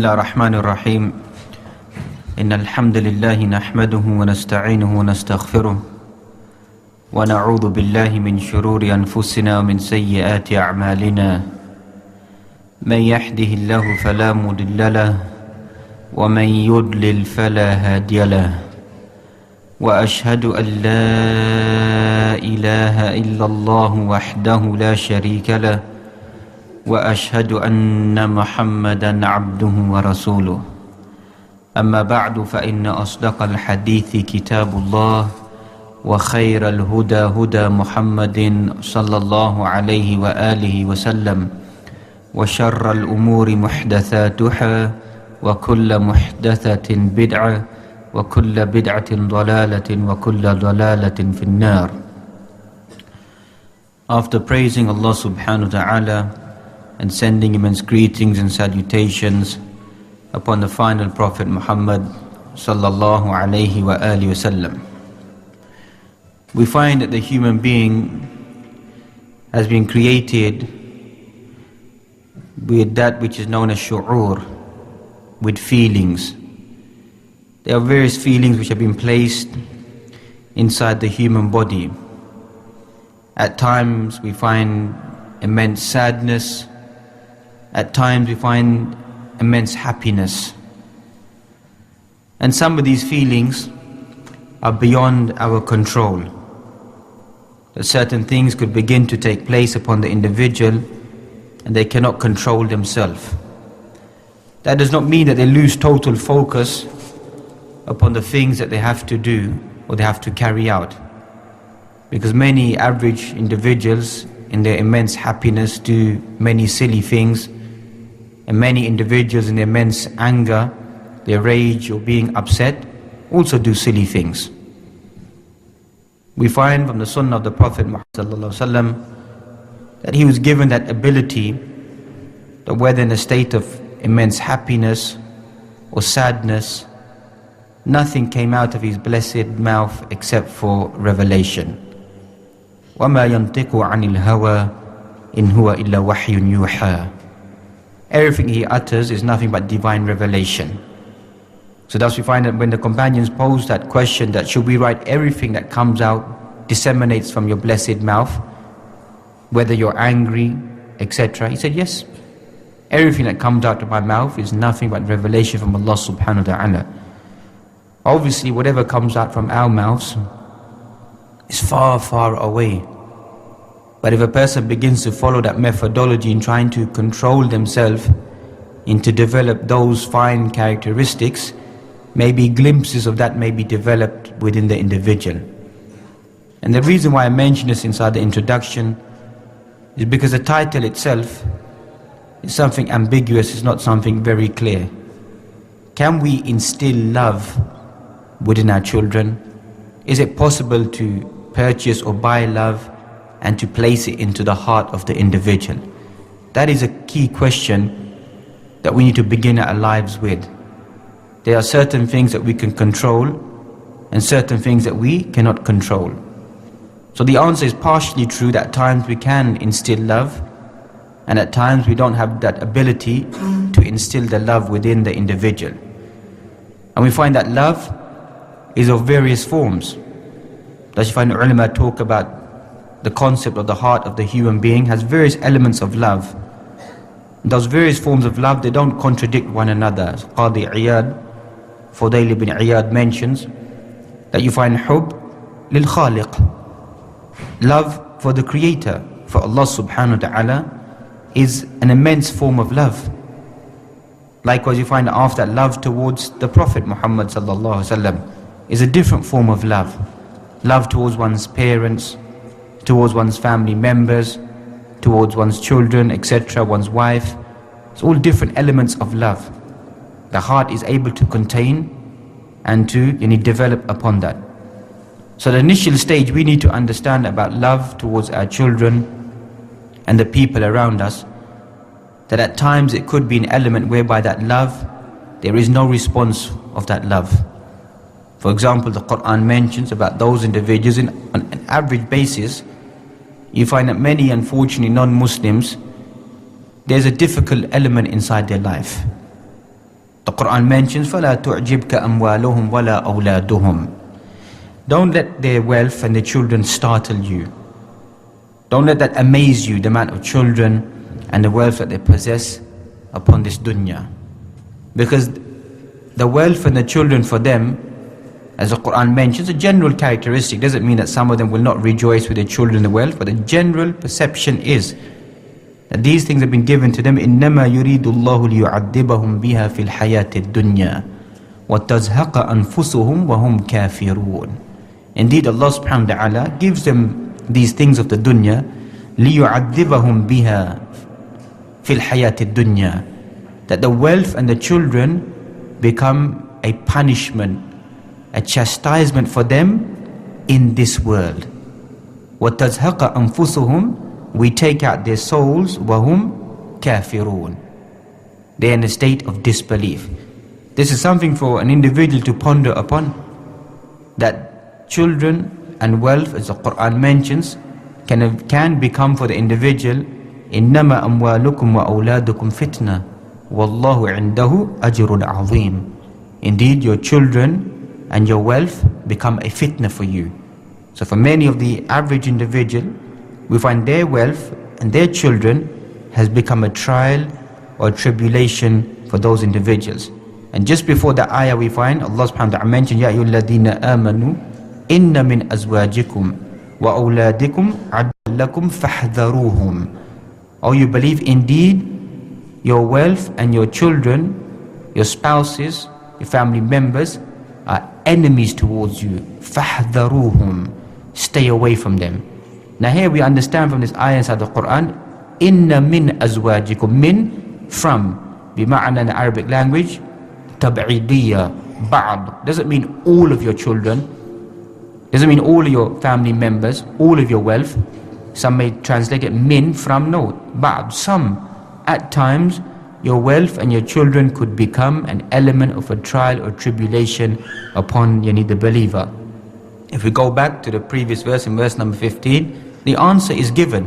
الله الرحمن الرحيم إن الحمد لله نحمده ونستعينه ونستغفره ونعوذ بالله من شرور أنفسنا ومن سيئات أعمالنا من يهده الله فلا مضل له ومن يضلل فلا هادي له وأشهد أن لا إله إلا الله وحده لا شريك له وأشهد أن محمدا عبده ورسوله أما بعد فإن أصدق الحديث كتاب الله وخير الهدى هدى محمد صلى الله عليه وآله وسلم وشر الأمور محدثاتها وكل محدثة بدعة وكل بدعة ضلالة وكل ضلالة في النار. After praising Allah subhanahu wa ta'ala and sending immense greetings and salutations upon the final Prophet Muhammad sallallahu alayhi wa alihi wasallam, we find that the human being has been created with that which is known as shu'ur, with feelings. There are various feelings which have been placed inside the human body. At times we find immense sadness, at times we find immense happiness. And some of these feelings are beyond our control. That certain things could begin to take place upon the individual and they cannot control themselves. That does not mean that they lose total focus upon the things that they have to do or they have to carry out. Because many average individuals in their immense happiness do many silly things, and many individuals in their immense anger, their rage or being upset also do silly things. We find from the Sunnah of the Prophet Muhammad that he was given that ability that whether in a state of immense happiness or sadness, nothing came out of his blessed mouth except for revelation. وَمَا يَنْطِقُ عَنِ الْهَوَىٰ إِنْ هُوَ إِلَّا وَحْيٌ يُوحَىٰ. Everything he utters is nothing but divine revelation. So thus we find that when the companions posed that question, that should we write everything that comes out, disseminates from your blessed mouth, whether you're angry, etc. He said, yes, everything that comes out of my mouth is nothing but revelation from Allah subhanahu wa ta'ala. Obviously, whatever comes out from our mouths is far, far away. But if a person begins to follow that methodology in trying to control themselves, and to develop those fine characteristics, maybe glimpses of that may be developed within the individual. And the reason why I mention this inside the introduction is because the title itself is something ambiguous, it's not something very clear. Can we instill love within our children? Is it possible to purchase or buy love and to place it into the heart of the individual? That is a key question that we need to begin our lives with. There are certain things that we can control and certain things that we cannot control. So the answer is partially true that at times we can instill love, and at times we don't have that ability to instill the love within the individual. And we find that love is of various forms. Thus you find the ulama talk about the concept of the heart of the human being has various elements of love. Those various forms of love, they don't contradict one another. As Qadi Iyad, Fudayl ibn Iyad mentions that you find hub lil khaliq, love for the Creator, for Allah subhanahu wa ta'ala, is an immense form of love. Likewise you find after that love towards the Prophet Muhammad sallallahu alaihi wasallam is a different form of love. Love towards one's parents, towards one's family members, towards one's children, etc., one's wife. It's all different elements of love. The heart is able to contain and to develop upon that. So the initial stage we need to understand about love towards our children and the people around us, that at times it could be an element whereby that love, there is no response of that love. For example, the Quran mentions about those individuals on an average basis, you find that many, unfortunately, non-Muslims, there's a difficult element inside their life. The Quran mentions, فَلَا تُعْجِبْكَ أَمْوَالُهُمْ وَلَا أَوْلَادُهُمْ. Don't let their wealth and their children startle you. Don't let that amaze you, the amount of children and the wealth that they possess upon this dunya. Because the wealth and the children for them, as the Quran mentions, a general characteristic. Doesn't mean that some of them will not rejoice with their children and the wealth, but the general perception is that these things have been given to them. إِنَّمَا يُرِيدُ اللَّهُ لِيُعَذِّبَهُم بِهَا فِي الْحَيَاةِ الدُّنْيَا وَتَزْهَقَ أَنفُسُهُمْ وَهُمْ كَافِرُونَ. Indeed, Allah subhanahu wa ta'ala gives them these things of the dunya, لِيُعَذِّبَهُم بِهَا فِي الْحَيَاةِ الدُّنْيَا, that the wealth and the children become a punishment, a chastisement for them in this world. وَتَزْهَقَ أَنفُسُهُمْ, we take out their souls, وَهُمْ كَافِرُونَ, they are in a state of disbelief. This is something for an individual to ponder upon, that children and wealth, as the Quran mentions, can become for the individual إِنَّمَا أَمْوَالُكُمْ وَأَوْلَادُكُمْ فِتْنَةٌ وَاللَّهُ عِنْدَهُ أَجْرٌ عَظِيمٌ. Indeed, your children and your wealth become a fitna for you. So for many of the average individual, we find their wealth and their children has become a trial or tribulation for those individuals. And just before the ayah we find Allah subhanahu wa ta'ala mentioned, يَا أَيُّهَا الَّذِينَ آمَنُوا إِنَّ مِنْ أَزْوَاجِكُمْ وَأَوْلَادِكُمْ عَدُوًّا لَكُمْ فَاحْذَرُوهُمْ. Oh, you believe, indeed your wealth and your children, your spouses, your family members are enemies towards you. فَاحْذَرُوهُمْ, stay away from them. Now here we understand from this ayah inside the Quran, إِنَّ مِنْ أَزْوَاجِكُمْ, min, from, بمعنى in the Arabic language, تبعيدية, بعض, doesn't mean all of your children, doesn't mean all of your family members, all of your wealth. Some may translate it min, from, no, بعض, some. At times your wealth and your children could become an element of a trial or tribulation upon the believer. If we go back to the previous verse, in verse number 15, the answer is given.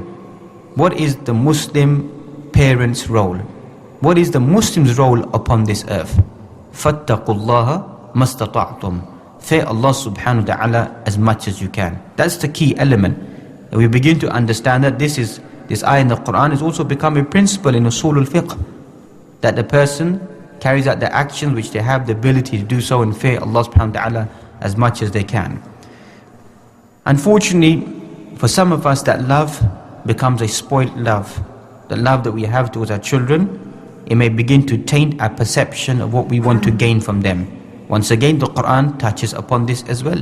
What is the Muslim parent's role? What is the Muslim's role upon this earth? فَاتَّقُوا اللَّهَ مَا اسْتَطَعْتُمْ. Fear Allah subhanahu wa ta'ala as much as you can. That's the key element. And we begin to understand that this ayah in the Quran has also become a principle in usul al-fiqh, that the person carries out the actions which they have the ability to do so and fear Allah subhanahu wa ta'ala as much as they can. Unfortunately, for some of us, that love becomes a spoiled love. The love that we have towards our children, it may begin to taint our perception of what we want to gain from them. Once again, the Quran touches upon this as well.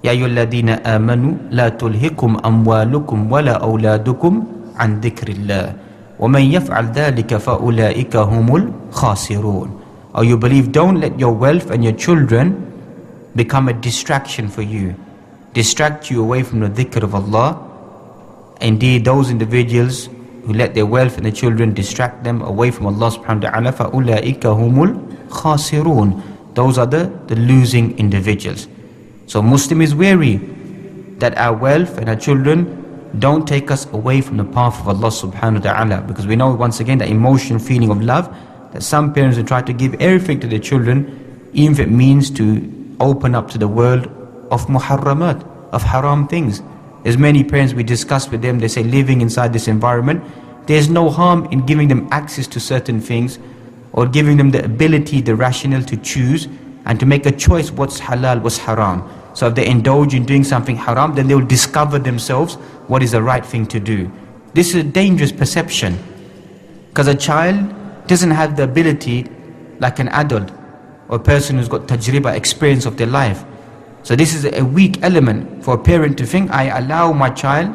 يَا أَيُّهَا الَّذِينَ آمَنُوا لَا تُلْهِكُمْ أَمْوَالُكُمْ وَلَا أَوْلَادُكُمْ عَنْ ذِكْرِ اللَّهِ وَمَنْ يَفْعَلْ ذَلِكَ فَأُولَٰئِكَ هُمُ الْخَاسِرُونَ. Or you believe, don't let your wealth and your children become a distraction for you, distract you away from the dhikr of Allah. Indeed, those individuals who let their wealth and their children distract them away from Allah subhanahu wa ta'ala, فَأُولَٰئِكَ هُمُ الْخَاسِرُونَ. Those are the losing individuals. So Muslim is wary that our wealth and our children don't take us away from the path of Allah subhanahu wa ta'ala, because we know once again that emotional feeling of love, that some parents will try to give everything to their children, even if it means to open up to the world of muharramat, of haram things. There's many parents, we discuss with them, they say living inside this environment, there's no harm in giving them access to certain things, or giving them the ability, the rationale to choose and to make a choice what's halal, what's haram. So if they indulge in doing something haram, then they will discover themselves what is the right thing to do. This is a dangerous perception, because a child doesn't have the ability like an adult or a person who's got tajriba, experience of their life. So this is a weak element for a parent to think, I allow my child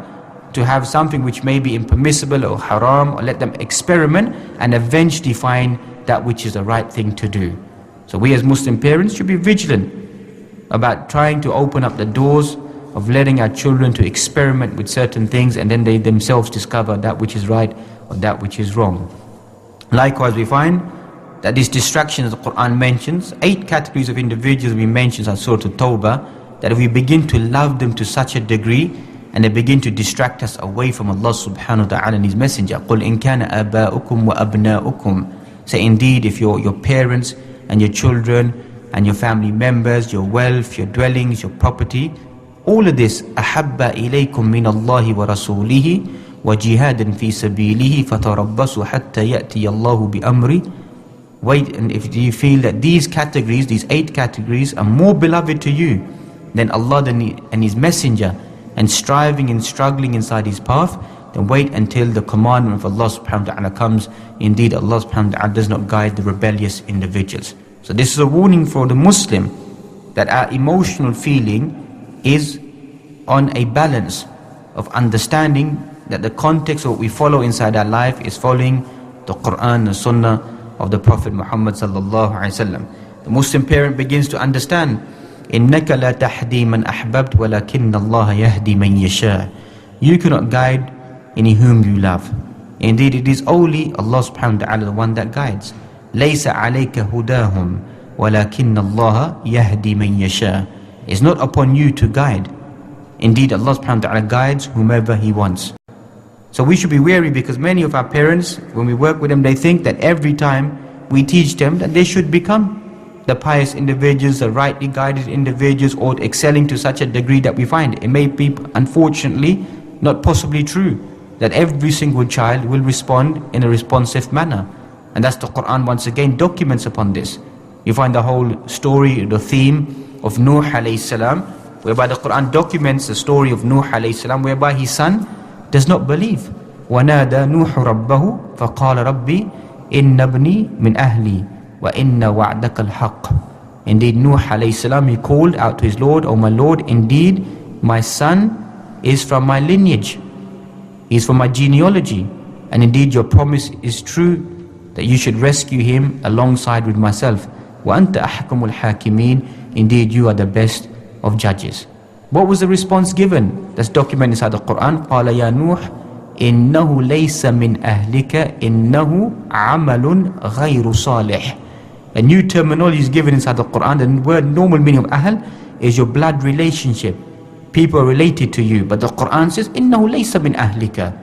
to have something which may be impermissible or haram, or let them experiment and eventually find that which is the right thing to do. So we as Muslim parents should be vigilant about trying to open up the doors of letting our children to experiment with certain things, and then they themselves discover that which is right or that which is wrong. Likewise, we find that these distractions the Quran mentions, 8 categories of individuals we mentioned in Surah At-Tawbah, that if we begin to love them to such a degree and they begin to distract us away from Allah subhanahu wa ta'ala and His Messenger. قُلْ إِن كَانَ آبَاؤُكُمْ وَأَبْنَاؤُكُمْ. Say, indeed, if your parents and your children and your family members, your wealth, your dwellings, your property. All of this, أَحَبَّ إِلَيْكُم مِّنَ اللَّهِ وَرَسُولِهِ وَجِهَادٍ فِي سَبِيلِهِ فَتَرَبَّصُوا حَتَّى يَأْتِيَ اللَّهُ بِأَمْرِهِ. Wait, and if you feel that these categories, these 8 categories, are more beloved to you than Allah and His Messenger, and striving and struggling inside His path, then wait until the commandment of Allah subhanahu wa ta'ala comes. Indeed, Allah subhanahu wa ta'ala does not guide the rebellious individuals. So this is a warning for the Muslim, that our emotional feeling is on a balance of understanding that the context of what we follow inside our life is following the Quran and Sunnah of the Prophet Muhammad sallallahu alaihi wasallam. The Muslim parent begins to understand, إِنَّكَ لَا تَحْدِي مَنْ أَحْبَبْتَ وَلَكِنَّ اللَّهَ يَهْدِي مَنْ يَشَاءُ. You cannot guide any whom you love. Indeed, it is only Allah subhanahu wa ta'ala, the one that guides. لَيْسَ عَلَيْكَ هُدَاهُمْ وَلَكِنَّ اللَّهَ يَهْدِي مَنْ يَشَاءُ. It's not upon you to guide. Indeed, Allah subhanahu wa ta'ala guides whomever He wants. So we should be wary, because many of our parents, when we work with them, they think that every time we teach them that they should become the pious individuals, the rightly guided individuals, or excelling to such a degree that we find. It may be, unfortunately, not possibly true that every single child will respond in a responsive manner. And that's the Quran once again documents upon this. You find the whole story, the theme of Nuh alayhi salam, whereby the Quran documents the story of Nuh alayhi salam, whereby his son does not believe. وَنَادَى نُوحُ رَبَّهُ فَقَالَ رَبِّي إِنَّ ابْنِي مِنْ أَهْلِي وَإِنَّ وَعْدَكَ الْحَقِّ. Indeed, Nuh alayhi salam, he called out to his Lord, "O my Lord, indeed my son is from my lineage, he is from my genealogy, and indeed your promise is true, that you should rescue him alongside with myself. وَأَنْتَ أَحْكَمُ الْحَاكِمِينَ. Indeed you are the best of judges." What was the response given? That's documented inside the Quran. قَالَ يَا نُوحُ إِنَّهُ لَيْسَ مِنْ أَهْلِكَ إِنَّهُ عَمَلٌ غَيْرُ صَالِحٍ. A new terminology is given inside the Quran. The word normal meaning of ahl is your blood relationship. People are related to you. But the Quran says, إِنَّهُ لَيْسَ مِنْ أَهْلِكَ.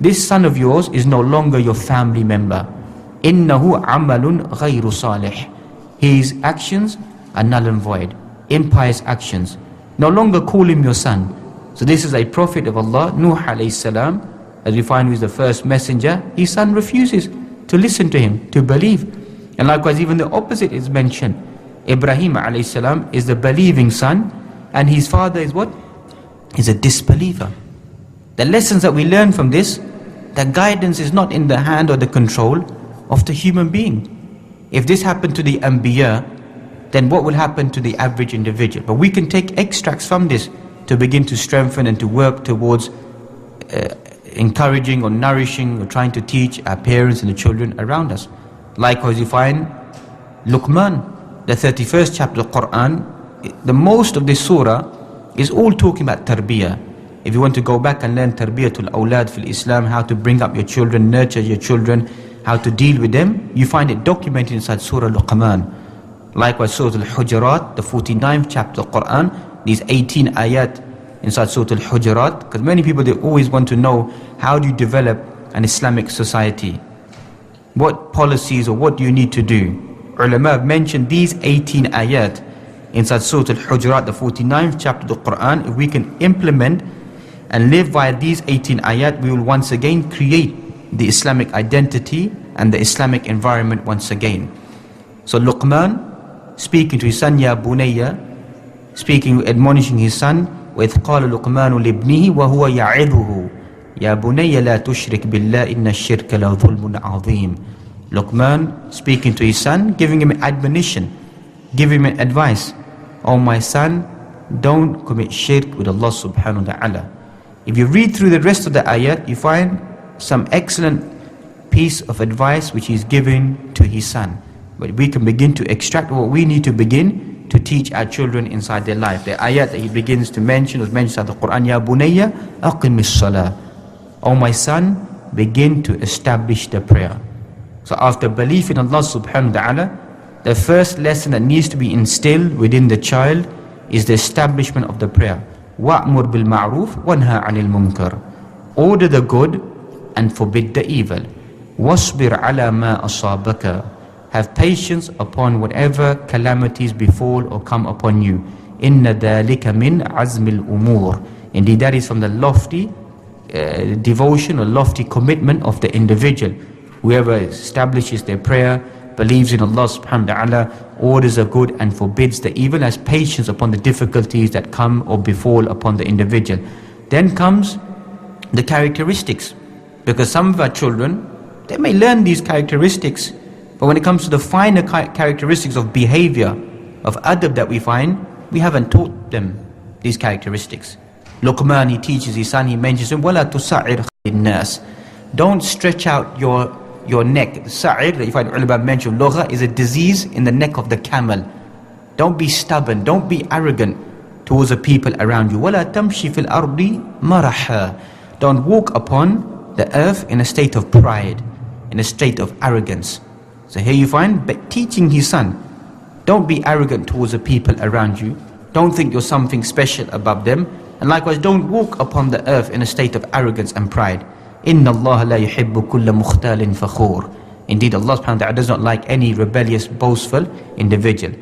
This son of yours is no longer your family member. إِنَّهُ عَمَلٌ غَيْرُ صَالِحٍ. His actions are null and void. Impious actions. No longer call him your son. So this is a prophet of Allah, Nuh alayhi salam, as we find, who is the first messenger. His son refuses to listen to him, to believe. And likewise, even the opposite is mentioned. Ibrahim alayhi salam is the believing son, and his father is what? Is a disbeliever. The lessons that we learn from this, the guidance is not in the hand or the control of the human being. If this happened to the Anbiya, then what will happen to the average individual? But we can take extracts from this to begin to strengthen and to work towards encouraging or nourishing or trying to teach our parents and the children around us. Likewise, you find Luqman, the 31st chapter of the Quran, the most of this surah is all talking about tarbiyah. If you want to go back and learn tarbiyatul awlad fil Islam, how to bring up your children, nurture your children, how to deal with them, you find it documented inside Surah Luqman. Likewise, Surah Al-Hujurat, the 49th chapter of the Quran, these 18 ayat inside Surah Al-Hujurat, because many people, they always want to know, how do you develop an Islamic society? What policies or what do you need to do? Ulama have mentioned these 18 ayat inside Surah Al-Hujurat, the 49th chapter of the Quran. If we can implement and live by these 18 ayat, we will once again create the Islamic identity and the Islamic environment once again. So Luqman, speaking to his son, Ya Bunayya, speaking, admonishing his son, وَإِذْ قَالَ لُقْمَانُ لِابْنِهِ وَهُوَ يَعِظُهُ يَا بُنَيَّ لَا تُشْرِكْ بِاللَّهِ إِنَّ الشِّرْكَ لَظُلْمٌ عَظِيمٌ. Luqman speaking to his son, giving him admonition, giving him advice. "Oh my son, don't commit shirk with Allah subhanahu wa ta'ala." If you read through the rest of the ayat, you find some excellent piece of advice which he is giving to his son. But we can begin to extract what we need to begin to teach our children inside their life. The ayat that he begins to mention was mentioned in the Quran, Ya Bunayya aqimis salah. "Oh my son, begin to establish the prayer." So after belief in Allah subhanahu wa ta'ala, the first lesson that needs to be instilled within the child is the establishment of the prayer. وَأْمُرْ بِالْمَعْرُوفِ وَانْهَى عَنِ الْمُنْكَرِ. Order the good and forbid the evil. وَاصْبِرْ عَلَى مَا أَصَابَكَ Have patience upon whatever calamities befall or come upon you. Inna dhalika min azmil umur. Indeed, that is from the lofty devotion or lofty commitment of the individual. Whoever establishes their prayer, believes in Allah subhanahu wa ta'ala, orders the good and forbids the evil, has patience upon the difficulties that come or befall upon the individual. Then comes the characteristics, because some of our children, they may learn these characteristics, but when it comes to the finer characteristics of behavior, of adab that we find, we haven't taught them these characteristics. Luqman, he teaches his son, he mentions him, وَلَا تُسَعِّرْ النَّاسِ. Don't stretch out your neck. Sa'ir, that you find ulama mention, lugha, is a disease in the neck of the camel. Don't be stubborn, don't be arrogant towards the people around you. وَلَا تَمْشِ فِي الْأَرْضِ مَرَحًا. Don't walk upon the earth in a state of pride, in a state of arrogance. So here you find teaching his son, don't be arrogant towards the people around you. Don't think you're something special above them. And likewise, don't walk upon the earth in a state of arrogance and pride. Inna Allah la yuhibbu kulla mukhtalin fakhur. Indeed, Allah subhanahu wa ta'ala does not like any rebellious, boastful individual.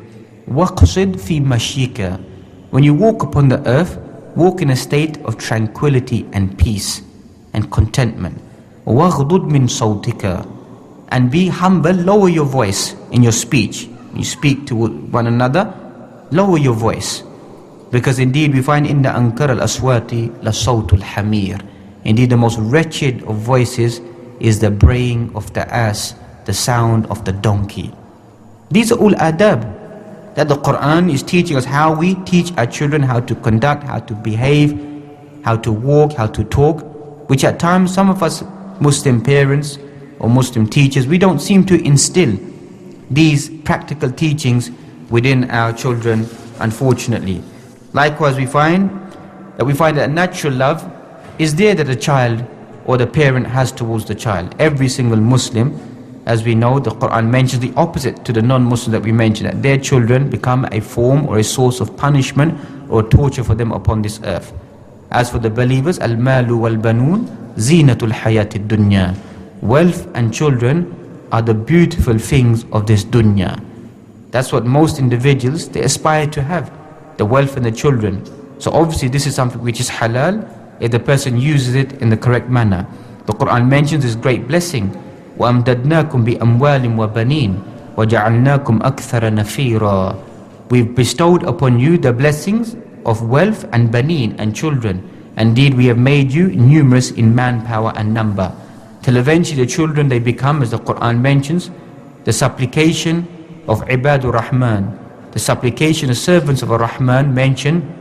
Waqsid fi mashika. When you walk upon the earth, walk in a state of tranquility and peace and contentment. Waghdud min sawtika. And be humble, lower your voice in your speech. When you speak to one another, lower your voice. Because indeed we find in the ankar al-aswati la sawtul hamir. Indeed, the most wretched of voices is the braying of the ass, the sound of the donkey. These are all adab that the Quran is teaching us, how we teach our children how to conduct, how to behave, how to walk, how to talk, which at times some of us Muslim parents or Muslim teachers, we don't seem to instill these practical teachings within our children, unfortunately. Likewise, we find that natural love is there that a child or the parent has towards the child. Every single Muslim, as we know, the Quran mentions the opposite to the non-Muslims that we mentioned, that their children become a form or a source of punishment or torture for them upon this earth. As for the believers, al-malu wal-banun zinatul hayatid dunya. Wealth and children are the beautiful things of this dunya. That's what most individuals, they aspire to have, the wealth and the children. So obviously this is something which is halal if the person uses it in the correct manner. The Quran mentions this great blessing, وَأَمْدَدْنَاكُمْ بِأَمْوَالٍ وَبَنِينَ وَجَعَلْنَاكُمْ أَكْثَرَ نَفِيرًا. We've bestowed upon you the blessings of wealth and baneen and children. Indeed, we have made you numerous in manpower and number. Till eventually the children, they become, as the Quran mentions, the supplication of Ibadur Rahman, the supplication of servants of Ar-Rahman mentioned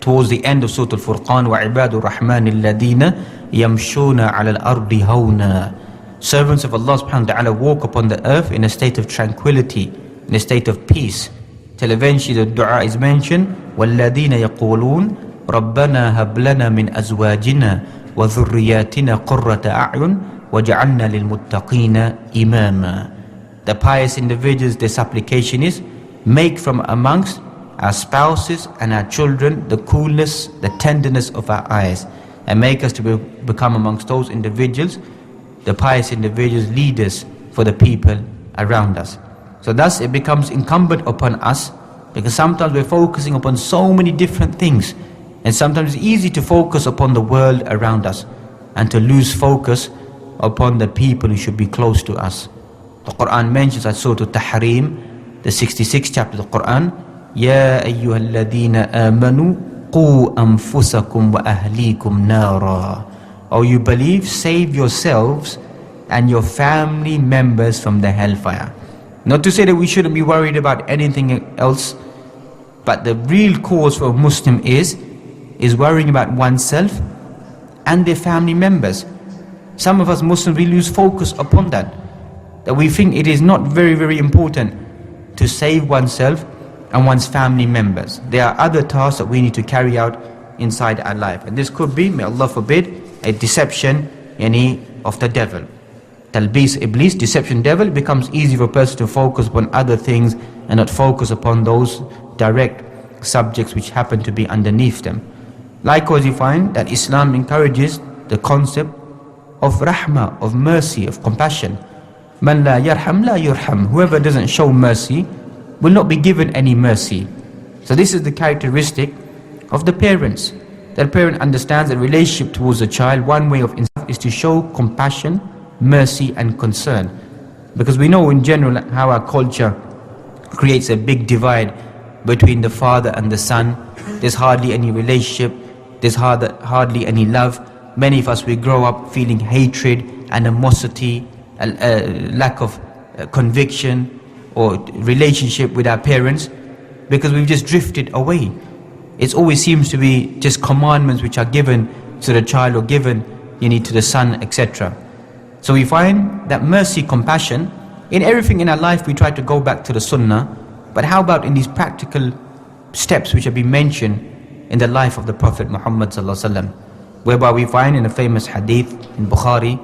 towards the end of Surah Al-Furqan, وَعِبَادُ الرَّحْمَنِ الَّذِينَ يَمْشُونَ عَلَى الْأَرْضِ هَوْنًا. Servants of Allah subhanahu wa ta'ala walk upon the earth in a state of tranquility, in a state of peace. Till eventually the dua is mentioned, وَالَّذِينَ يَقُولُونَ رَبَّنَا هَبْ لَنَا مِنْ أَزْوَاجِنَا وَذُرِّيَّاتِنَا قُرَّةَ أَعْيُنٍ وَجَعَلْنَا لِلْمُتَّقِينَ إِمَامًا. The pious individuals, their supplication is, make from amongst our spouses and our children the coolness, the tenderness of our eyes, and make us to become amongst those individuals, the pious individuals, leaders for the people around us. So thus it becomes incumbent upon us, because sometimes we're focusing upon so many different things, and sometimes it's easy to focus upon the world around us and to lose focus upon the people who should be close to us. The Quran mentions at Surah Al-Tahrim, the 66th chapter of the Quran, يَا أَيُّهَا الَّذِينَ آمَنُوا قُوا أَنفُسَكُمْ وَأَهْلِيكُمْ نَارًا. O you believe, save yourselves and your family members from the hellfire. Not to say that we shouldn't be worried about anything else, but the real cause for a Muslim is worrying about oneself and their family members. Some of us Muslims, we lose focus upon that we think it is not very, very important to save oneself and one's family members. There are other tasks that we need to carry out inside our life, and this could be, may Allah forbid, a deception of the devil. Talbis Iblis, deception devil, it becomes easy for a person to focus upon other things and not focus upon those direct subjects which happen to be underneath them. Likewise, you find that Islam encourages the concept of rahmah, of mercy, of compassion. Man la yarham la yurham. Whoever doesn't show mercy will not be given any mercy. So this is the characteristic of the parents. That a parent understands the relationship towards the child. One way of is to show compassion, mercy and concern. Because we know in general how our culture creates a big divide between the father and the son. There's hardly any relationship, there's hardly any love. Many of us, we grow up feeling hatred, animosity, lack of conviction or relationship with our parents, because we've just drifted away. It always seems to be just commandments which are given to the child or given to the son, etc. So we find that mercy, compassion, in everything in our life we try to go back to the sunnah. But how about in these practical steps which have been mentioned in the life of the Prophet Muhammad sallallahu alaihi wasallam, whereby we find in a famous hadith in Bukhari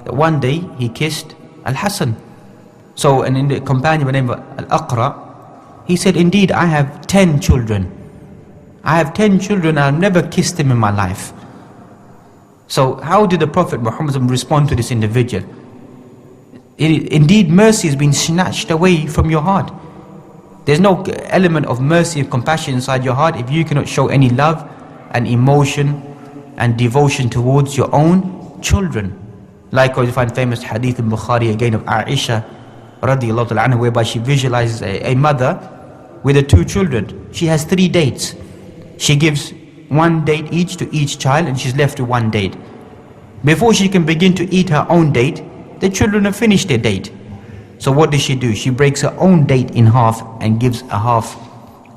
that one day he kissed Al-Hasan. So, and in the companion by the name of Al-Aqra, he said, indeed I have 10 children. I have 10 children, I've never kissed them in my life. So how did the Prophet Muhammad respond to this individual? Indeed, mercy has been snatched away from your heart. There's no element of mercy and compassion inside your heart if you cannot show any love and emotion and devotion towards your own children. Likewise, you find famous hadith in Bukhari again of Aisha radiallahu ta'ala anha, whereby she visualizes a mother with her 2 children. She has 3 dates. She gives 1 date each to each child, and she's left with 1 date. Before she can begin to eat her own date, the children have finished their date. So what does she do? She breaks her own date in half and gives a half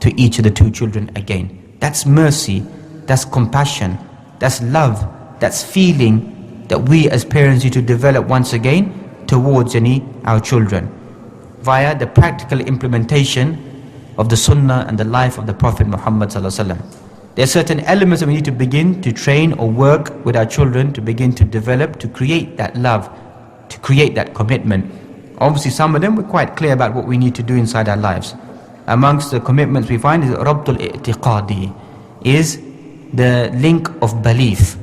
to each of the 2 children again. That's mercy, that's compassion, that's love, that's feeling that we as parents need to develop once again towards our children, via the practical implementation of the sunnah and the life of the Prophet Muhammad sallallahu alaihi wasallam. There are certain elements that we need to begin to train or work with our children to begin to develop, to create that love, to create that commitment. Obviously some of them we're quite clear about what we need to do inside our lives. Amongst the commitments we find is Rabtul I'tiqadi, is the link of belief.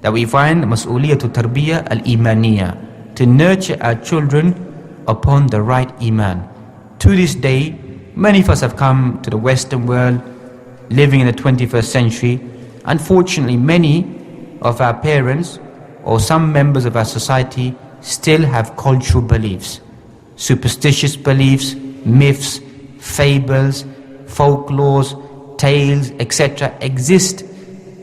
That we find Mas'uliyatu Tarbiyah al-Imaniyah, to nurture our children upon the right Iman. To this day, many of us have come to the Western world, living in the 21st century. Unfortunately, many of our parents or some members of our society still have cultural beliefs, superstitious beliefs, myths, fables, folklores, tales, etc. exist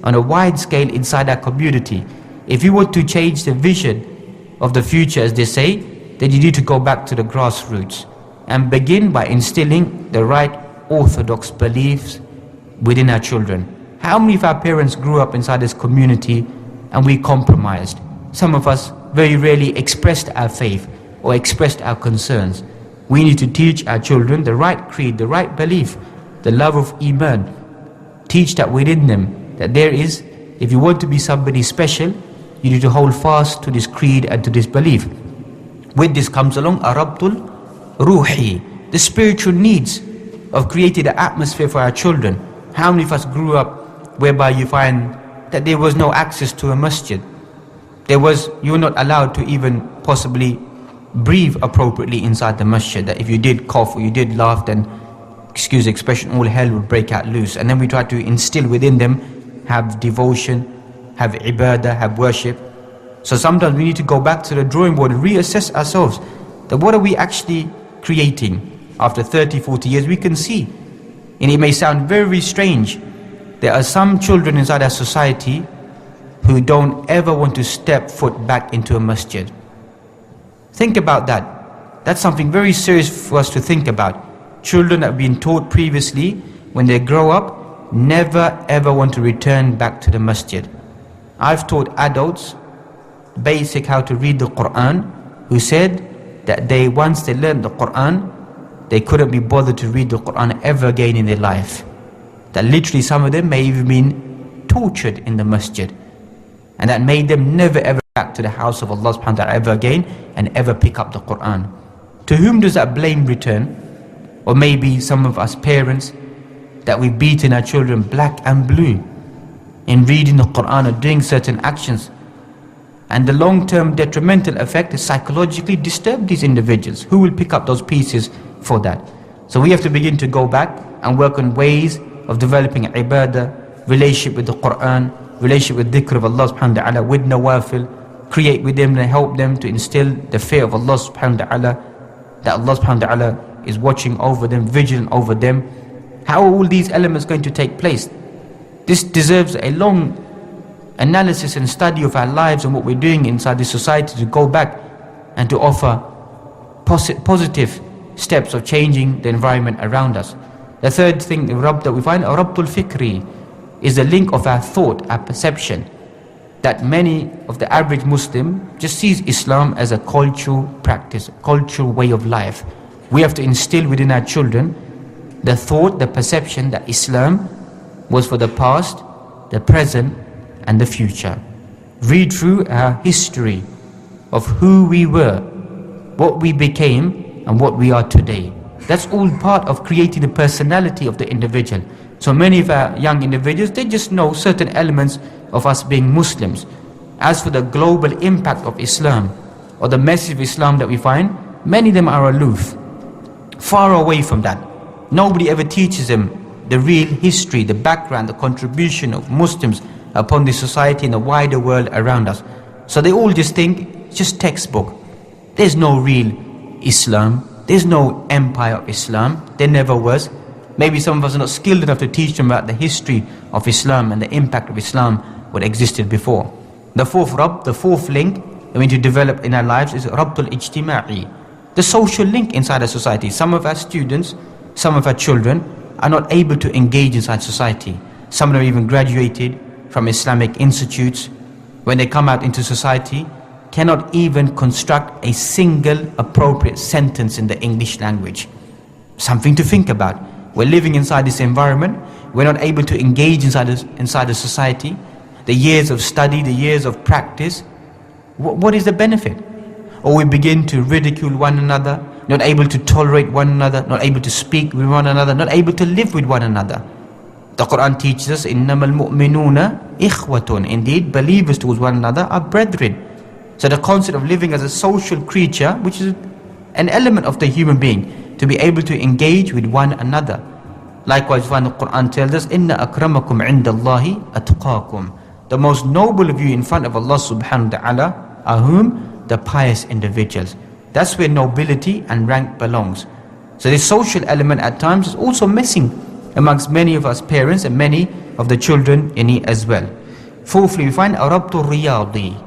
on a wide scale inside our community. If you want to change the vision of the future, as they say, then you need to go back to the grassroots and begin by instilling the right orthodox beliefs within our children. How many of our parents grew up inside this community and we compromised? Some of us very rarely expressed our faith or expressed our concerns. We need to teach our children the right creed, the right belief, the love of Iman. Teach that within them, that there is, if you want to be somebody special, you need to hold fast to this creed and to this belief. With this comes along Arabtul Ruhi, the spiritual needs of creating an atmosphere for our children. How many of us grew up whereby you find that there was no access to a masjid? You were not allowed to even possibly breathe appropriately inside the masjid. That if you did cough or you did laugh, then, excuse the expression, all hell would break out loose. And then we try to instill within them, have devotion, have ibadah, have worship. So sometimes we need to go back to the drawing board and reassess ourselves. That what are we actually creating? After 30, 40 years, we can see. And it may sound very strange. There are some children inside our society who don't ever want to step foot back into a masjid. Think about that. That's something very serious for us to think about. Children that have been taught previously, when they grow up, never ever want to return back to the masjid. I've taught adults basic how to read the Quran, who said that once they learned the Quran, they couldn't be bothered to read the Quran ever again in their life. That literally some of them may even been tortured in the masjid. And that made them never ever back to the house of Allah subhanahu wa ta'ala ever again and ever pick up the Quran. To whom does that blame return? Or maybe some of us parents that we've beaten our children black and blue in reading the Quran or doing certain actions. And the long-term detrimental effect is psychologically disturb these individuals. Who will pick up those pieces for that? So we have to begin to go back and work on ways of developing ibadah, relationship with the Quran, relationship with dhikr of Allah subhanahu wa ta'ala, with nawafil, create with them and help them to instill the fear of Allah subhanahu wa ta'ala, that Allah subhanahu wa ta'ala is watching over them, vigilant over them. How are all these elements going to take place? This deserves a long analysis and study of our lives and what we're doing inside this society, to go back and to offer positive steps of changing the environment around us. The third thing, that we find, Rabtul Fikri, is the link of our thought, our perception, that many of the average Muslim just sees Islam as a cultural practice, cultural way of life. We have to instill within our children the thought, the perception that Islam was for the past, the present, and the future. Read through our history of who we were, what we became, and what we are today. That's all part of creating the personality of the individual. So many of our young individuals, they just know certain elements of us being Muslims. As for the global impact of Islam, or the message of Islam that we find, many of them are aloof, far away from that. Nobody ever teaches them the real history, the background, the contribution of Muslims upon the society and the wider world around us. So they all just think it's just textbook. There's no real Islam. There's no empire of Islam. There never was. Maybe some of us are not skilled enough to teach them about the history of Islam and the impact of Islam, what existed before. The fourth Rabb, the fourth link that we need to develop in our lives is Rabtul Ijtima'i, the social link inside a society. Some of our students, some of our children are not able to engage inside society. Some of them even graduated from Islamic institutes. When they come out into society, cannot even construct a single appropriate sentence in the English language. Something to think about. We're living inside this environment. We're not able to engage inside the society. The years of study, the years of practice, what is the benefit? Or we begin to ridicule one another, not able to tolerate one another, not able to speak with one another, not able to live with one another. The Quran teaches us, إِنَّمَا الْمُؤْمِنُونَ إِخْوَةٌ. Indeed, believers towards one another are brethren. So the concept of living as a social creature, which is an element of the human being, to be able to engage with one another. Likewise, when the Quran tells us, إِنَّ أَكْرَمَكُمْ عِنْدَ اللَّهِ أَتْقَاكُمْ. The most noble of you in front of Allah subhanahu wa ta'ala are whom? The pious individuals. That's where nobility and rank belongs. So this social element at times is also missing amongst many of us parents and many of the children in it as well. Fourthly, we find Rabtul Riyadi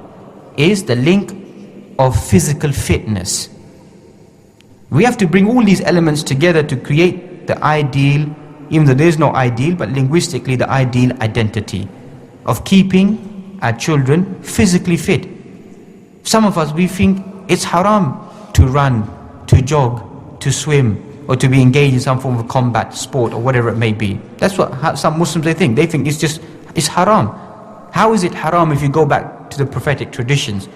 is the link of physical fitness. We have to bring all these elements together to create the ideal, even though there is no ideal, but linguistically the ideal identity of keeping our children physically fit. Some of us, we think it's haram to run, to jog, to swim, or to be engaged in some form of combat sport or whatever it may be. That's what some Muslims they think. They think it's haram. How is it haram if you go back to the prophetic traditions?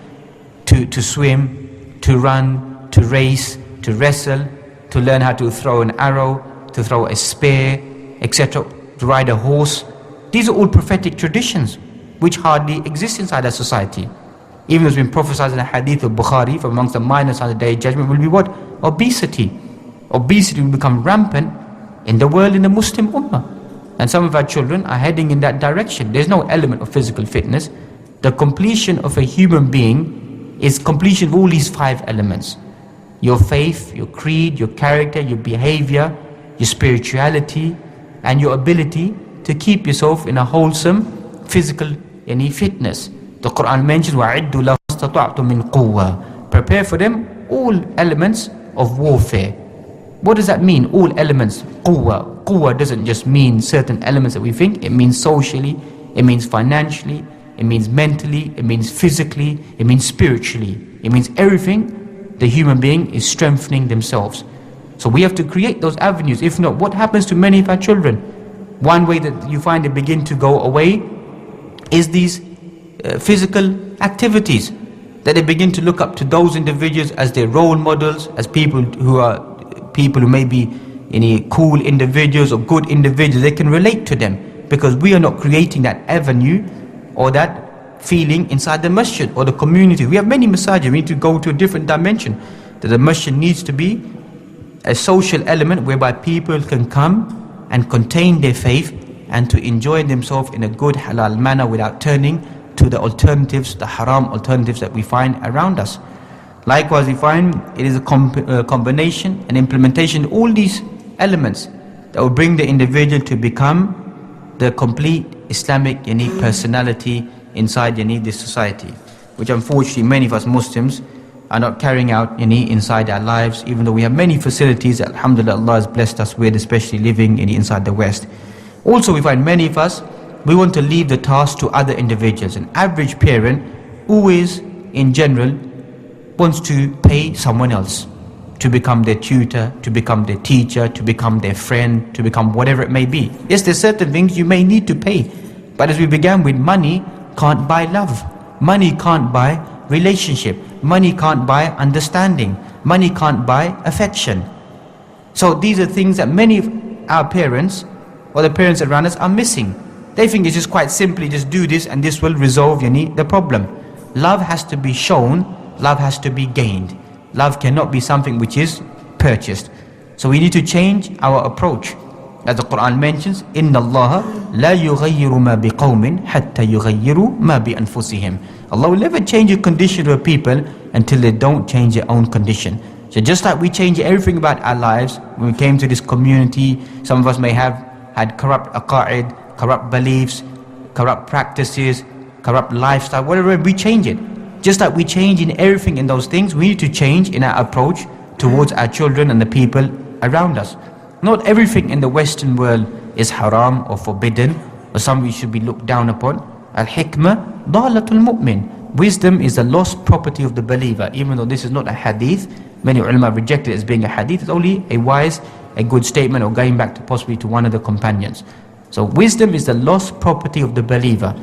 To swim, to run, to race, to wrestle, to learn how to throw an arrow, to throw a spear, etc., to ride a horse. These are all prophetic traditions which hardly exist inside our society. Even as been prophesied in the hadith of Bukhari, from amongst the minor signs of the day of judgment will be what? Obesity. Obesity will become rampant in the world, in the Muslim ummah. And some of our children are heading in that direction. There's no element of physical fitness. The completion of a human being is completion of all these five elements. Your faith, your creed, your character, your behavior, your spirituality, and your ability to keep yourself in a wholesome physical fitness. The Quran mentions وَعِدُّ لَهُ اسْتَطَعْتُم مِّن قُوَّةٍ. Prepare for them all elements of warfare. What does that mean? All elements. Quwwa. Quwwa doesn't just mean certain elements that we think. It means socially, it means financially, it means mentally, it means physically, it means spiritually. It means everything the human being is strengthening themselves. So we have to create those avenues. If not, what happens to many of our children? One way that you find they begin to go away is these physical activities. That they begin to look up to those individuals as their role models, as people who may be any cool individuals or good individuals. They can relate to them because we are not creating that avenue or that feeling inside the masjid or the community. We have many masajid, we need to go to a different dimension. That the masjid needs to be a social element whereby people can come and contain their faith and to enjoy themselves in a good halal manner without turning to the alternatives, the haram alternatives that we find around us. Likewise, we find it is a combination and implementation of all these elements that will bring the individual to become the complete Islamic unique personality inside this society, which unfortunately many of us Muslims are not carrying out inside our lives, even though we have many facilities that alhamdulillah Allah has blessed us with, especially living inside the West. Also, we find many of us, we want to leave the task to other individuals. An average parent always, in general, wants to pay someone else to become their tutor, to become their teacher, to become their friend, to become whatever it may be. Yes, there's certain things you may need to pay, but as we began with, money can't buy love. Money can't buy relationship. Money can't buy understanding. Money can't buy affection. So these are things that many of our parents or the parents around us are missing. They think it's just quite simply just do this and this will resolve the problem. Love has to be shown, love has to be gained. Love cannot be something which is purchased. So we need to change our approach. As the Quran mentions, إِنَّ اللَّهَ لَا يُغَيِّرُ مَا بِقَوْمٍ حَتَّى يُغَيِّرُوا مَا بِأَنفُسِهِمْ. Allah will never change a condition of a people until they don't change their own condition. So just like we change everything about our lives, when we came to this community, some of us may have had corrupt aqa'id, corrupt beliefs, corrupt practices, corrupt lifestyle, whatever, we change it. Just like we change in everything in those things, we need to change in our approach towards our children and the people around us. Not everything in the Western world is haram or forbidden or something should be looked down upon. Al-hikmah dalatul mu'min. Wisdom is the lost property of the believer. Even though this is not a hadith, many ulama reject it as being a hadith. It's only a wise, a good statement, or going back to possibly to one of the companions. So wisdom is the lost property of the believer.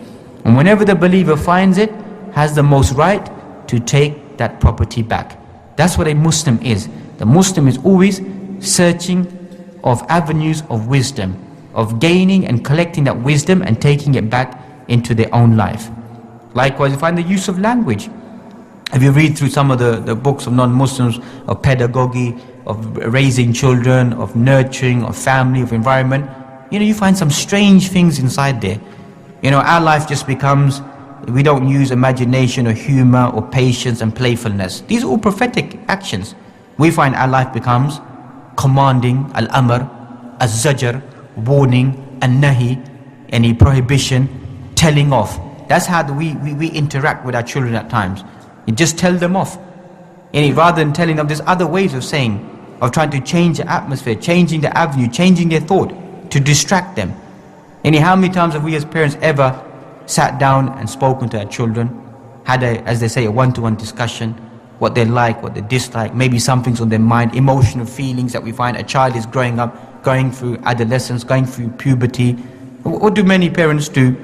And whenever the believer finds it, has the most right to take that property back. That's what a Muslim is. The Muslim is always searching of avenues of wisdom, of gaining and collecting that wisdom and taking it back into their own life. Likewise, you find the use of language. If you read through some of the books of non-Muslims, of pedagogy, of raising children, of nurturing, of family, of environment, you find some strange things inside there. Our life just becomes, we don't use imagination or humor or patience and playfulness. These are all prophetic actions. We find our life becomes commanding, al-amr, al-zajr, warning, al-nahi, any prohibition, telling off. That's how we interact with our children at times. You just tell them off. Rather than telling them, there's other ways of saying, of trying to change the atmosphere, changing the avenue, changing their thought, to distract them. How many times have we as parents ever sat down and spoken to our children, had as they say, a one-to-one discussion, what they like, what they dislike, maybe something's on their mind, emotional feelings that we find a child is growing up, going through adolescence, going through puberty. What do many parents do?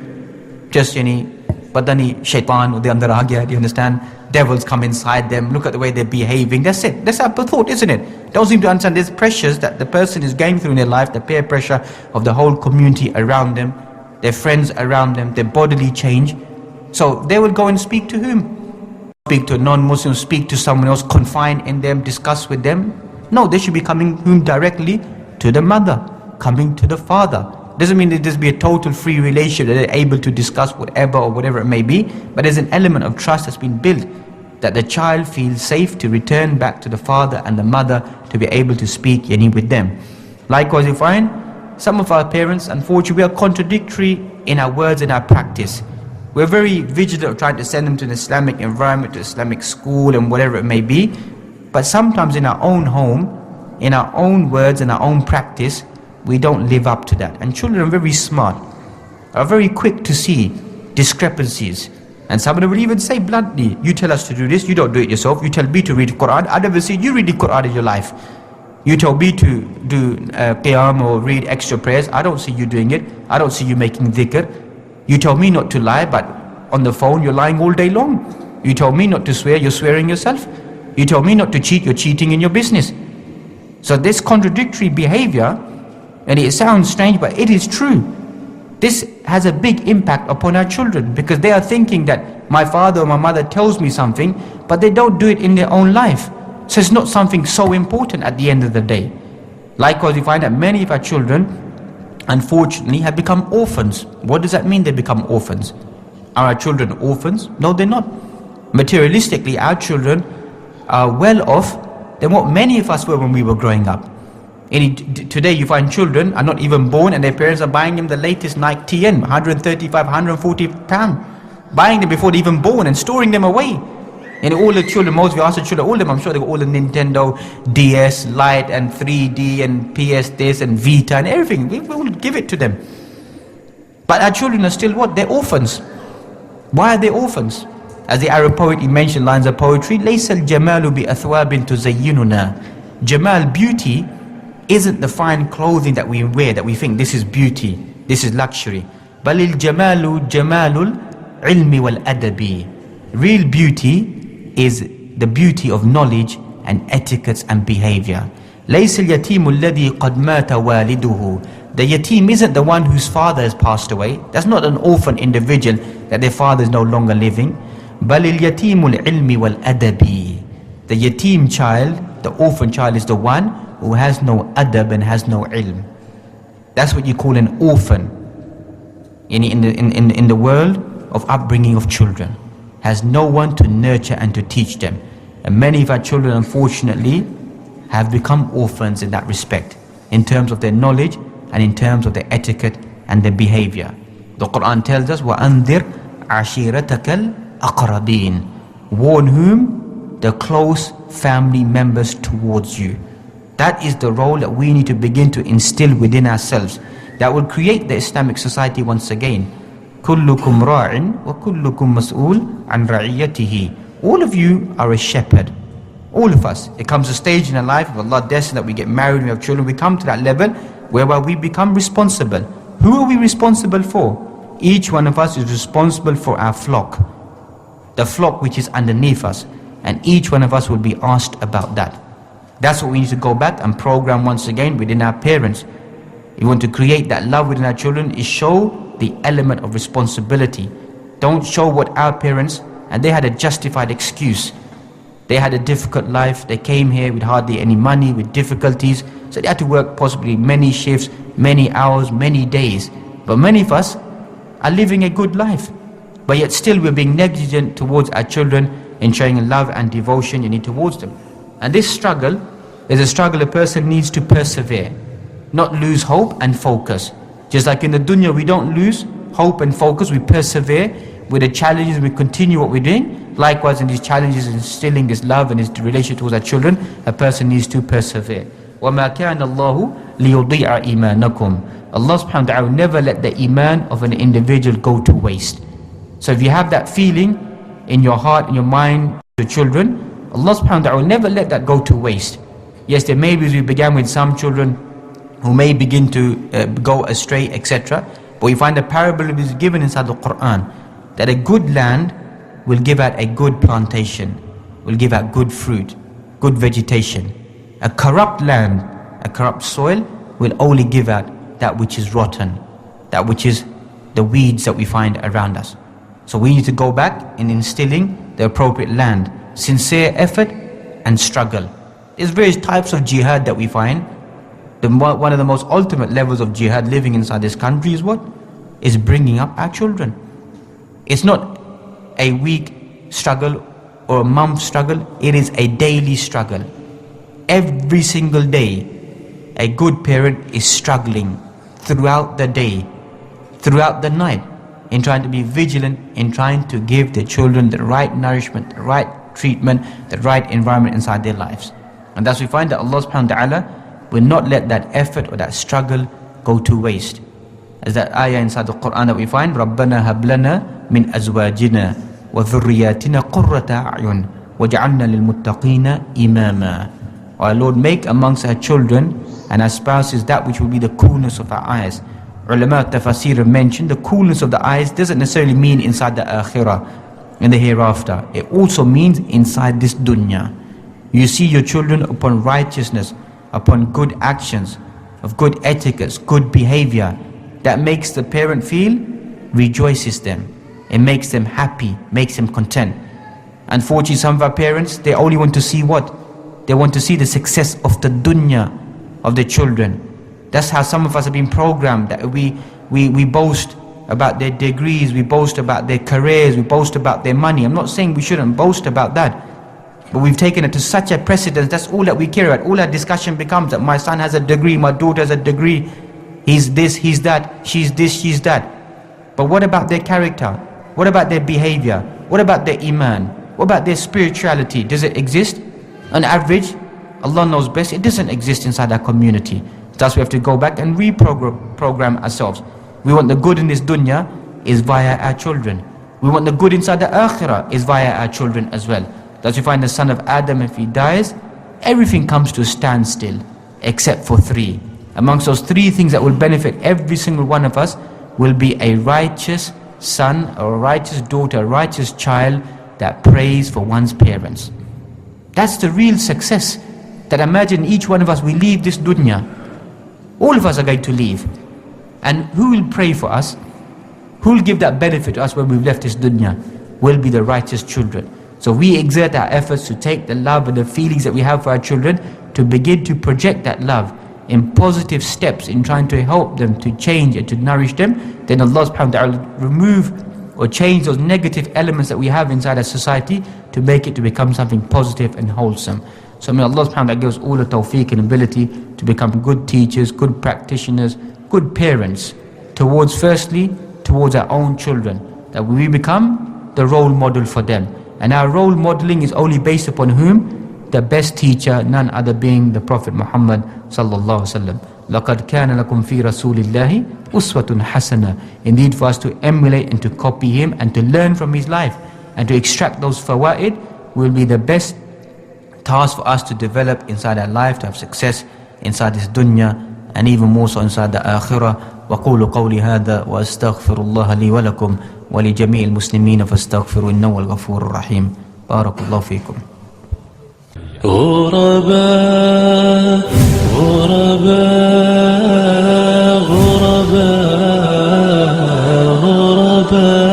Just badani shaitan or the andar aa gaya, do you understand? Devils come inside them, look at the way they're behaving, that's it. That's our thought, isn't it? Don't seem to understand there's pressures that the person is going through in their life, the peer pressure of the whole community around them, their friends around them, their bodily change. So they will go and speak to whom? Speak to a non-Muslim, speak to someone else, confine in them, discuss with them. No, they should be coming whom directly? To the mother, coming to the father. Doesn't mean that there's be a total free relationship, that they're able to discuss whatever or whatever it may be, but there's an element of trust that's been built, that the child feels safe to return back to the father and the mother to be able to speak with them. Likewise, you find some of our parents, unfortunately, we are contradictory in our words and our practice. We're very vigilant of trying to send them to an Islamic environment, to Islamic school and whatever it may be, but sometimes in our own home, in our own words and our own practice, we don't live up to that. And children are very smart, are very quick to see discrepancies. And some of them will even say bluntly, you tell us to do this, you don't do it yourself. You tell me to read the Quran, I never see you read the Quran in your life. You tell me to do qiyam or read extra prayers, I don't see you doing it. I don't see you making dhikr. You tell me not to lie, but on the phone you're lying all day long. You tell me not to swear, you're swearing yourself. You tell me not to cheat, you're cheating in your business. So this contradictory behavior, and it sounds strange, but it is true. This has a big impact upon our children, because they are thinking that my father or my mother tells me something, but they don't do it in their own life. So it's not something so important at the end of the day. Likewise, we find that many of our children, unfortunately, have become orphans. What does that mean, they become orphans? Are our children orphans? No, they're not. Materialistically, our children are well off than what many of us were when we were growing up. Today you find children are not even born and their parents are buying them the latest Nike TN, 135, 140 pound, buying them before they're even born and storing them away. And all the children, most of you ask the children, all of them, I'm sure they got all the Nintendo DS Lite and 3D and PS this and Vita and everything. We will give it to them. But our children are still what? They're orphans. Why are they orphans? As the Arab poet, he mentioned lines of poetry, لَيْسَ الْجَمَالُ بِأَثْوَابٍ تُزَيِّنُنَا. Jamal, beauty, isn't the fine clothing that we wear, that we think this is beauty, this is luxury. بَلِ الْجَمَالُ جَمَالُ الْعِلْمِ وَالْأَدَبِ. Real beauty is the beauty of knowledge and etiquettes and behavior. لَيْسَ الْيَتِيمُ الَّذِي قَدْ مَاتَ وَالِدُهُ. The yatim isn't the one whose father has passed away. That's not an orphan individual that their father is no longer living. بَلِ الْيَتِيمُ الْعِلْمِ وَالْأَدَبِ. The yatim child, the orphan child, is the one who has no adab and has no ilm. That's what you call an orphan in the world of upbringing of children. Has no one to nurture and to teach them. And many of our children, unfortunately, have become orphans in that respect, in terms of their knowledge and in terms of their etiquette and their behavior. The Quran tells us, وَأَنذِرْ عَشِيرَتَكَ الْأَقْرَبِينَ. Warn whom? The close family members towards you. That is the role that we need to begin to instill within ourselves. That will create the Islamic society once again. كُلُّكُمْ رَاعٍ وَكُلُّكُمْ مَسْئُولٌ عَنْ رَعِيَّتِهِ. All of you are a shepherd. All of us. It comes a stage in our life, if Allah destined that we get married, we have children, we come to that level whereby we become responsible. Who are we responsible for? Each one of us is responsible for our flock. The flock which is underneath us. And each one of us will be asked about that. That's what we need to go back and program once again within our parents. If we want to create that love within our children, is show the element of responsibility. Don't show what our parents, and they had a justified excuse. They had a difficult life. They came here with hardly any money, with difficulties. So they had to work possibly many shifts, many hours, many days. But many of us are living a good life. But yet still we're being negligent towards our children in showing love and devotion you need towards them. And this struggle is a struggle a person needs to persevere. Not lose hope and focus. Just like in the dunya, we don't lose hope and focus, we persevere with the challenges, we continue what we're doing. Likewise, in these challenges, instilling this love and this relationship towards our children, a person needs to persevere. وَمَا كَانَ اللَّهُ لِيُضِيعَ إِيمَانَكُمْ. Allah subhanahu wa ta'ala will never let the iman of an individual go to waste. So if you have that feeling in your heart, in your mind, your children, Allah subhanahu wa ta'ala will never let that go to waste. Yes, there may be, as we began with, some children who may begin to go astray, etc. But we find a parable is given inside the Quran, that a good land will give out a good plantation, will give out good fruit, good vegetation. A corrupt land, a corrupt soil, will only give out that which is rotten, that which is the weeds that we find around us. So we need to go back in instilling the appropriate land, sincere effort and struggle. There's various types of jihad that we find. One of the most ultimate levels of jihad living inside this country is what? Is bringing up our children. It's not a week struggle or a month struggle, it is a daily struggle. Every single day, a good parent is struggling throughout the day, throughout the night, in trying to be vigilant, in trying to give their children the right nourishment, the right treatment, the right environment inside their lives. And thus we find that Allah subhanahu wa ta'ala will not let that effort or that struggle go to waste. As that ayah inside the Quran that we find, رَبَّنَا هَبْ لَنَا مِنْ أَزْوَاجِنَا وَذُرِّيَّاتِنَا قُرَّةَ أَعْيُنٍ وَجَعَلْنَا لِلْمُتَّقِينَ إِمَامًا. Our Lord, make amongst our children and our spouses that which will be the coolness of our eyes. Ulama tafasir mentioned the coolness of the eyes doesn't necessarily mean inside the akhirah, in the hereafter. It also means inside this dunya. You see your children upon righteousness, upon good actions, of good etiquettes, good behavior. that makes the parent feel, rejoices them. It makes them happy, makes them content. Unfortunately, some of our parents, they only want to see what? They want to see the success of the dunya of the children. That's how some of us have been programmed, that we boast about their degrees, we boast about their careers, we boast about their money. I'm not saying we shouldn't boast about that, but we've taken it to such a precedence. That's all that we care about. All our discussion becomes that my son has a degree, my daughter has a degree, he's this, he's that, she's this, she's that. But what about their character? What about their behavior? What about their iman? What about their spirituality? Does it exist? On average, Allah knows best, it doesn't exist inside our community. Thus we have to go back and reprogram ourselves. We want the good in this dunya is via our children. We want the good inside the akhirah is via our children as well. Thus you find the son of Adam, if he dies, everything comes to a standstill except for three. Amongst those three things that will benefit every single one of us will be a righteous son or a righteous daughter, a righteous child that prays for one's parents. That's the real success. That imagine each one of us, we leave this dunya. All of us are going to leave. And who will pray for us? Who will give that benefit to us when we've left this dunya? Will be the righteous children. So we exert our efforts to take the love and the feelings that we have for our children to begin to project that love in positive steps in trying to help them to change and to nourish them. Then Allah subhanahu wa ta'ala remove or change those negative elements that we have inside our society to make it to become something positive and wholesome. So may Allah subhanahu wa ta'ala give us all the tawfiq and ability to become good teachers, good practitioners, good parents, firstly towards our own children, that we become the role model for them. And our role modeling is only based upon whom? The best teacher, none other being the Prophet Muhammad sallallahu alaihi wasallam. لَقَدْ كَانَ لَكُمْ فِي رَسُولِ اللَّهِ أُسْوَةٌ حَسَنَةٌ. Indeed, for us to emulate and to copy him and to learn from his life and to extract those fawaid will be the best task for us to develop inside our life, to have success inside this dunya and even more so inside the akhirah. وَقُولُ قَوْلِ هَذَا وَأَسْتَغْفِرُ اللَّهَ لِي وَلَكُمْ وَلِجَمِيعِ الْمُسْلِمِينَ فَاسْتَغْفِرُوا إِنَّهُ هُوَ الْغَفُورُ الرَّحِيمُ. بارك الله فيكم. غرباء غرباء غرباء غرباء.